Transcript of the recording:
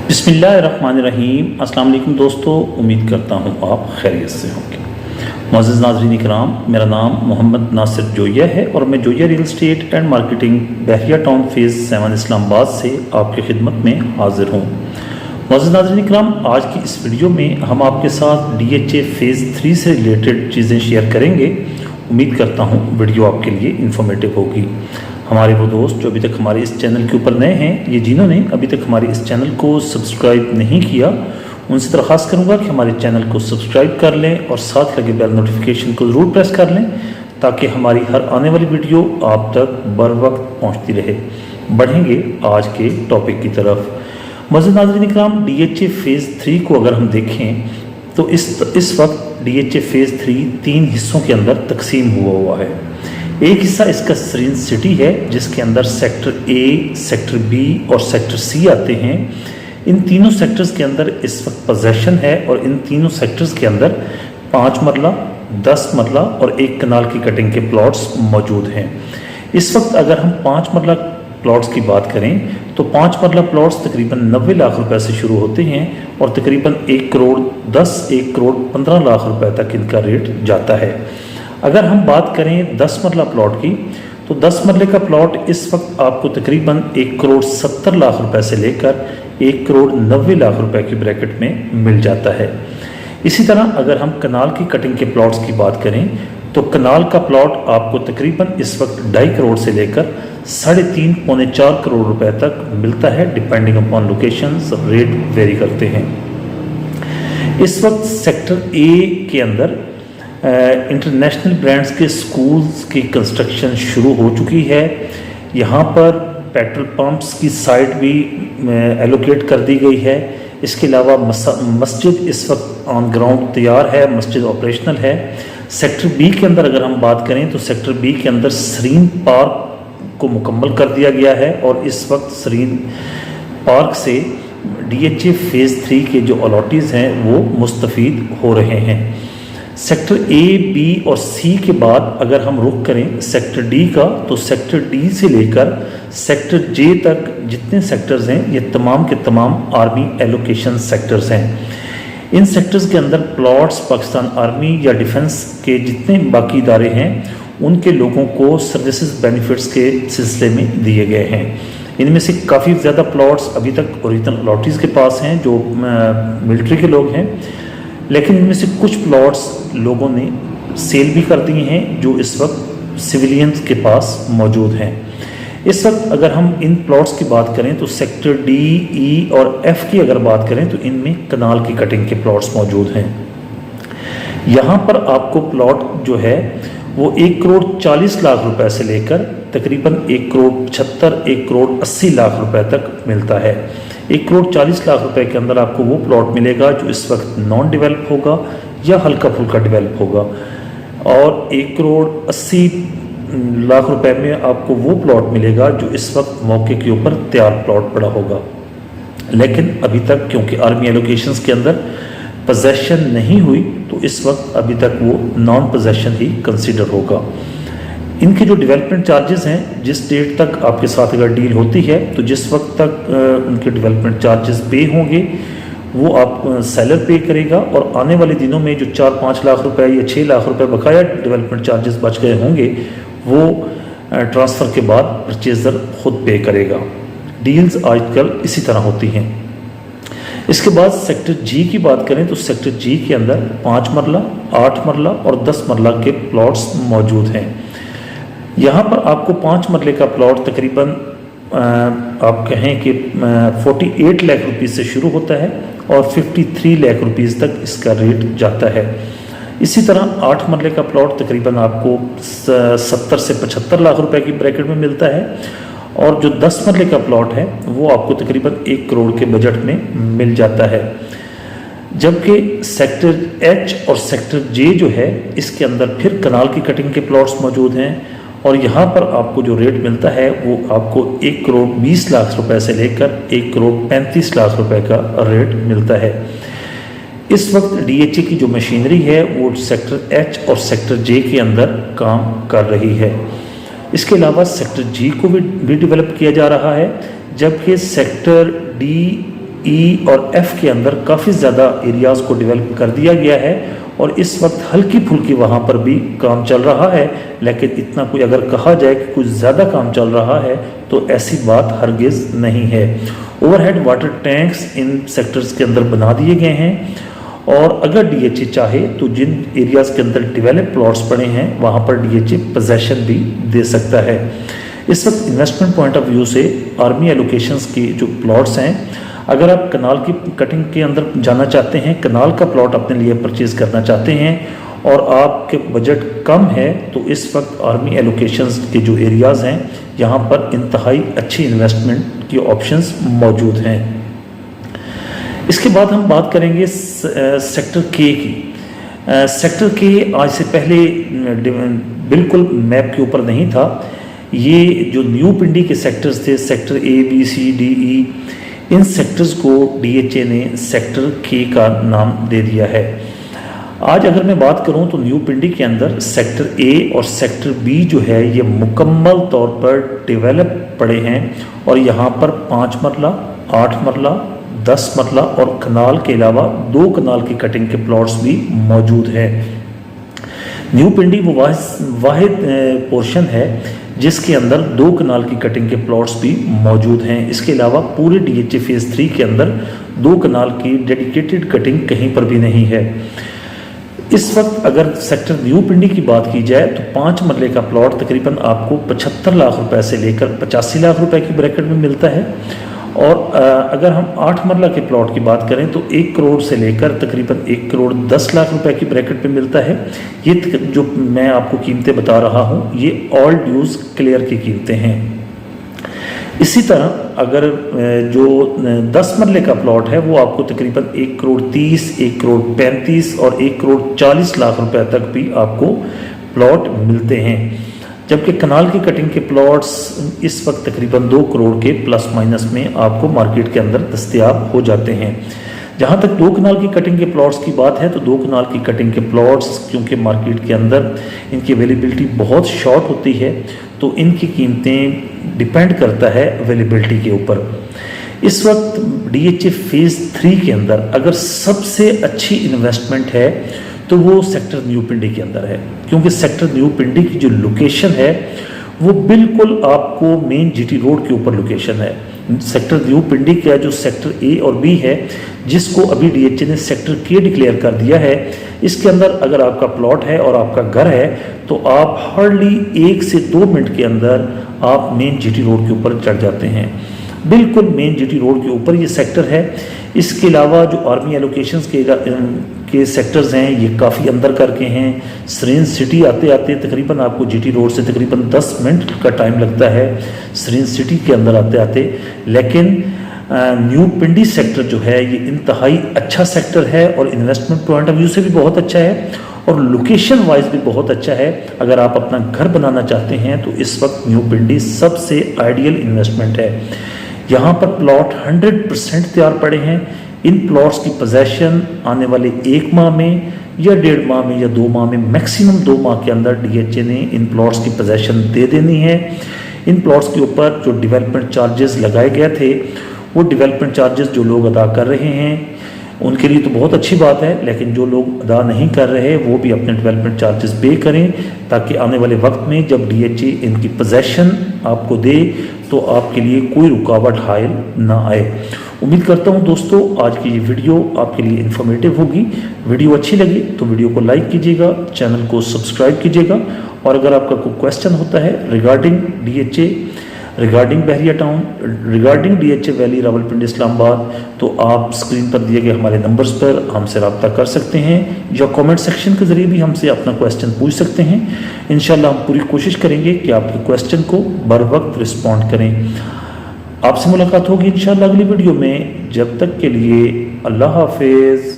बिस्मिल्लाहिर्रहमानिर्रहीम। अस्सलाम वालेकुम दोस्तों, उम्मीद करता हूँ आप खैरियत से होंगे। मुअज़्ज़िज़ नाज़रीन इकराम, मेरा नाम मोहम्मद नासिर जोया है और मैं Zoya real estate and marketing Bahria town phase 7 Islamabad से आपकी खिदमत में हाजिर हूँ। मुअज़्ज़िज़ नाज़रीन इकराम, आज की इस वीडियो में हम आपके साथ DHA फ़ेज़ 3 से रिलेटेड चीज़ें शेयर करेंगे। उम्मीद करता हूँ वीडियो आपके लिए इन्फॉर्मेटिव होगी। हमारे वो दोस्त जो अभी तक हमारे इस चैनल के ऊपर नए हैं, ये जिन्होंने अभी तक हमारे इस चैनल को सब्सक्राइब नहीं किया, उनसे दरख्वास्त करूँगा कि हमारे चैनल को सब्सक्राइब कर लें और साथ लगे बेल नोटिफिकेशन को ज़रूर प्रेस कर लें ताकि हमारी हर आने वाली वीडियो आप तक बर वक्त पहुँचती रहे। बढ़ेंगे आज के टॉपिक की तरफ। मुअज़्ज़िज़ नाज़रीन इकराम, DHA फ़ेज़ 3 को अगर हम देखें तो इस वक्त DHA फ़ेज़ 3 3 हिस्सों के अंदर तकसीम हुआ है। एक हिस्सा इसका सरीन सिटी है जिसके अंदर सेक्टर A, सेक्टर B और सेक्टर C आते हैं। इन तीनों सेक्टर्स के अंदर इस वक्त पोजेशन है और इन तीनों सेक्टर्स के अंदर 5 मरला, 10 मरला और 1 कनाल की कटिंग के प्लॉट्स मौजूद हैं। इस वक्त अगर हम 5 मरला प्लॉट्स की बात करें तो 5 मरला प्लॉट्स तकरीबन 90 लाख रुपए से शुरू होते हैं और तकरीबन 1 करोड़ 10, 1 करोड़ 15 लाख रुपए तक इनका रेट जाता है। अगर हम बात करें 10 मरला प्लॉट की तो 10 मरले का प्लॉट इस वक्त आपको तकरीबन 1 करोड़ 70 लाख रुपए से लेकर 1 करोड़ 90 लाख रुपए की ब्रैकेट में मिल जाता है। इसी तरह अगर हम कनाल की कटिंग के प्लॉट्स की बात करें तो कनाल का प्लॉट आपको तकरीबन इस वक्त 2.5 करोड़ से लेकर 3.5 पौने 4 करोड़ रुपए तक मिलता है। Depending upon locations rate very करते हैं। इस वक्त सेक्टर A के अंदर इंटरनेशनल ब्रांड्स के स्कूल्स की कंस्ट्रक्शन शुरू हो चुकी है। यहाँ पर पेट्रोल पंप्स की साइट भी एलोकेट कर दी गई है। इसके अलावा मस्जिद इस वक्त ऑन ग्राउंड तैयार है, मस्जिद ऑपरेशनल है। सेक्टर B के अंदर अगर हम बात करें तो सेक्टर B के अंदर सरीन पार्क को मुकम्मल कर दिया गया है और इस वक्त सरीन पार्क से DHA फ़ेज़ 3 के जो अलॉटीज़ हैं वो मुस्तफ़ीद हो रहे हैं। सेक्टर A, B और C के बाद अगर हम रुख करें सेक्टर D का तो सेक्टर D से लेकर सेक्टर J तक जितने सेक्टर्स हैं ये तमाम के तमाम आर्मी एलोकेशन सेक्टर्स हैं। इन सेक्टर्स के अंदर प्लॉट्स पाकिस्तान आर्मी या डिफेंस के जितने बाकी इदारे हैं उनके लोगों को सर्विसेज बेनिफिट्स के सिलसिले में दिए गए हैं। इनमें से काफ़ी ज़्यादा प्लॉट्स अभी तक ओरिजिनल अलॉटीज़ के पास हैं जो मिलिट्री के लोग हैं, लेकिन इनमें से कुछ प्लॉट्स लोगों ने सेल भी कर दिए हैं जो इस वक्त सिविलियंस के पास मौजूद हैं। इस वक्त अगर हम इन प्लॉट्स की बात करें तो सेक्टर D, E और F की अगर बात करें तो इनमें कनाल की कटिंग के प्लॉट्स मौजूद हैं। यहाँ पर आपको प्लॉट जो है वो 1 करोड़ 40 लाख रुपए से लेकर तकरीबन 1 करोड़ 75, 1 करोड़ 80 लाख रुपए तक मिलता है। 1 करोड़ 40 लाख रुपए के अंदर आपको वो प्लॉट मिलेगा जो इस वक्त नॉन डेवलप होगा या हल्का फुल्का डेवलप होगा और 1 करोड़ 80 लाख रुपए में आपको वो प्लॉट मिलेगा जो इस वक्त मौके के ऊपर तैयार प्लॉट पड़ा होगा। लेकिन अभी तक क्योंकि आर्मी एलोकेशंस के अंदर पोजेशन नहीं हुई तो इस वक्त अभी तक वो नॉन पोजेशन ही कंसिडर होगा। इनके जो डेवलपमेंट चार्जेस हैं जिस डेट तक आपके साथ अगर डील होती है तो जिस वक्त तक उनके डेवलपमेंट चार्जेस पे होंगे वो आप सेलर पे करेगा और आने वाले दिनों में जो 4-5 लाख रुपए या 6 लाख रुपए बकाया डेवलपमेंट चार्जेस बच गए होंगे वो ट्रांसफ़र के बाद परचेज़र खुद पे करेगा। डील्स आजकल इसी तरह होती हैं। इसके बाद सेक्टर G की बात करें तो सेक्टर G के अंदर 5 मरला, 8 मरला और 10 मरला के प्लॉट्स मौजूद हैं। यहाँ पर आपको 5 मरले का प्लॉट तकरीबन आप कहें कि 48 लाख रुपीज़ से शुरू होता है और 53 लाख रुपीज़ तक इसका रेट जाता है। इसी तरह 8 मरले का प्लॉट तकरीबन आपको 70 से 75 लाख रुपए की ब्रैकेट में मिलता है और जो 10 मरले का प्लॉट है वो आपको तकरीबन 1 करोड़ के बजट में मिल जाता है। जबकि सेक्टर H और सेक्टर J जो है इसके अंदर फिर कनाल की कटिंग के प्लॉट्स मौजूद हैं और यहाँ पर आपको जो रेट मिलता है वो आपको 1 करोड़ 20 लाख रुपए से लेकर 1 करोड़ 35 लाख रुपए का रेट मिलता है। इस वक्त DHA की जो मशीनरी है वो सेक्टर H और सेक्टर J के अंदर काम कर रही है। इसके अलावा सेक्टर G को भी डेवलप किया जा रहा है, जबकि सेक्टर D ई और एफ के अंदर काफ़ी ज़्यादा एरियाज़ को डेवलप कर दिया गया है और इस वक्त हल्की फुल्की वहाँ पर भी काम चल रहा है, लेकिन इतना कोई अगर कहा जाए कि कुछ ज़्यादा काम चल रहा है तो ऐसी बात हरगिज़ नहीं है। ओवरहेड वाटर टैंक्स इन सेक्टर्स के अंदर बना दिए गए हैं और अगर डीएचए चाहे तो जिन एरियाज़ के अंदर डेवलप प्लॉट्स पड़े हैं वहाँ पर डीएचए पोजेशन भी दे सकता है। इस वक्त इन्वेस्टमेंट पॉइंट ऑफ व्यू से आर्मी एलोकेशंस की जो प्लॉट्स हैं, अगर आप कनाल की कटिंग के अंदर जाना चाहते हैं, कनाल का प्लॉट अपने लिए परचेज करना चाहते हैं और आपके बजट कम है, तो इस वक्त आर्मी एलोकेशंस के जो एरियाज़ हैं यहाँ पर इंतहाई अच्छी इन्वेस्टमेंट की ऑप्शंस मौजूद हैं। इसके बाद हम बात करेंगे सेक्टर के की। सेक्टर के आज से पहले बिल्कुल मैप के ऊपर नहीं था। ये जो न्यू पिंडी के सेक्टर्स थे, sector A B C D E, इन सेक्टर्स को डीएचए ने सेक्टर के का नाम दे दिया है। आज अगर मैं बात करूं तो न्यू पिंडी के अंदर सेक्टर ए और सेक्टर बी जो है ये मुकम्मल तौर पर डेवलप पड़े हैं और यहाँ पर 5 मरला, 8 मरला, 10 मरला और कनाल के अलावा 2 कनाल की कटिंग के प्लॉट्स भी मौजूद है। न्यू पिंडी वो वाहिद पोर्शन है जिसके अंदर 2 कनाल की कटिंग के प्लॉट्स भी मौजूद हैं। इसके अलावा पूरे डीएचए फेज़ 3 के अंदर 2 कनाल की डेडिकेटेड कटिंग कहीं पर भी नहीं है। इस वक्त अगर सेक्टर न्यू पिंडी की बात की जाए तो 5 मरले का प्लॉट तकरीबन आपको 75 लाख रुपए से लेकर 85 लाख रुपए की ब्रैकेट में मिलता है और अगर हम 8 मरला के प्लॉट की बात करें तो 1 करोड़ से लेकर तकरीबन 1 करोड़ 10 लाख रुपए की ब्रैकेट में मिलता है। ये जो मैं आपको कीमतें बता रहा हूँ ये ऑल ड्यूज क्लियर की कीमतें हैं। इसी तरह अगर जो 10 मरले का प्लॉट है वो आपको तकरीबन 1 करोड़ 30, 1 करोड़ 35 और 1 करोड़ 40 लाख रुपए तक भी आपको प्लॉट मिलते हैं, जबकि कनाल की कटिंग के प्लॉट्स इस वक्त तकरीबन 2 करोड़ के प्लस माइनस में आपको मार्केट के अंदर दस्तयाब हो जाते हैं। जहाँ तक 2 कनाल की कटिंग के प्लॉट्स की बात है तो 2 कनाल की कटिंग के प्लॉट्स क्योंकि मार्केट के अंदर इनकी अवेलेबिलिटी बहुत शॉर्ट होती है तो इनकी कीमतें डिपेंड करता है अवेलेबिलिटी के ऊपर। इस वक्त डीएचए फेज़ 3 के अंदर अगर सबसे अच्छी इन्वेस्टमेंट है तो वो सेक्टर न्यू पिंडी के अंदर है, क्योंकि सेक्टर न्यू पिंडी की जो लोकेशन है वो बिल्कुल आपको मेन जीटी रोड के ऊपर लोकेशन है। सेक्टर न्यू पिंडी का जो सेक्टर ए और बी है जिसको अभी डीएचए ने सेक्टर के डिक्लेयर कर दिया है, इसके अंदर अगर आपका प्लॉट है और आपका घर है तो आप हार्डली 1 से 2 मिनट के अंदर आप मेन जीटी रोड के ऊपर चढ़ जाते हैं। बिल्कुल मेन जीटी रोड के ऊपर ये सेक्टर है। इसके अलावा जो आर्मी एलोकेशंस के सेक्टर्स हैं ये काफ़ी अंदर करके हैं। सरेन सिटी आते आते तकरीबन आपको जीटी रोड से तकरीबन 10 मिनट का टाइम लगता है सरेन सिटी के अंदर आते आते, लेकिन न्यू पिंडी सेक्टर जो है ये इंतहाई अच्छा सेक्टर है और इन्वेस्टमेंट पॉइंट ऑफ व्यू से भी बहुत अच्छा है और लोकेशन वाइज भी बहुत अच्छा है। अगर आप अपना घर बनाना चाहते हैं तो इस वक्त न्यू पिंडी सबसे आइडियल इन्वेस्टमेंट है। यहाँ पर प्लॉट 100% तैयार पड़े हैं। इन प्लॉट्स की पोजेशन आने वाले 1 माह में या 1.5 माह में या 2 माह में, मैक्सिमम 2 माह के अंदर डीएचए ने इन प्लॉट्स की पोजेशन दे देनी है। इन प्लॉट्स के ऊपर जो डेवलपमेंट चार्जेस लगाए गए थे वो डेवलपमेंट चार्जेस जो लोग अदा कर रहे हैं उनके लिए तो बहुत अच्छी बात है, लेकिन जो लोग अदा नहीं कर रहे वो भी अपने डेवलपमेंट चार्जेस पे करें ताकि आने वाले वक्त में जब डीएचए इनकी पोजेशन आपको दे तो आपके लिए कोई रुकावट हायल ना आए। उम्मीद करता हूं दोस्तों आज की ये वीडियो आपके लिए इन्फॉर्मेटिव होगी। वीडियो अच्छी लगी तो वीडियो को लाइक कीजिएगा, चैनल को सब्सक्राइब कीजिएगा और अगर आपका कोई क्वेश्चन होता है regarding DHA, regarding Bahria town, regarding DHA valley Rawalpindi Islamabad, तो आप स्क्रीन पर दिए गए हमारे नंबर्स पर हमसे रब्ता कर सकते हैं या कमेंट सेक्शन के ज़रिए भी हमसे अपना क्वेश्चन पूछ सकते हैं। इंशाल्लाह हम पूरी कोशिश करेंगे कि आपके क्वेश्चन को बर वक्त रिस्पॉन्ड करें। आपसे मुलाकात होगी इंशाल्लाह अगली वीडियो में। जब तक के लिए अल्लाह हाफिज़।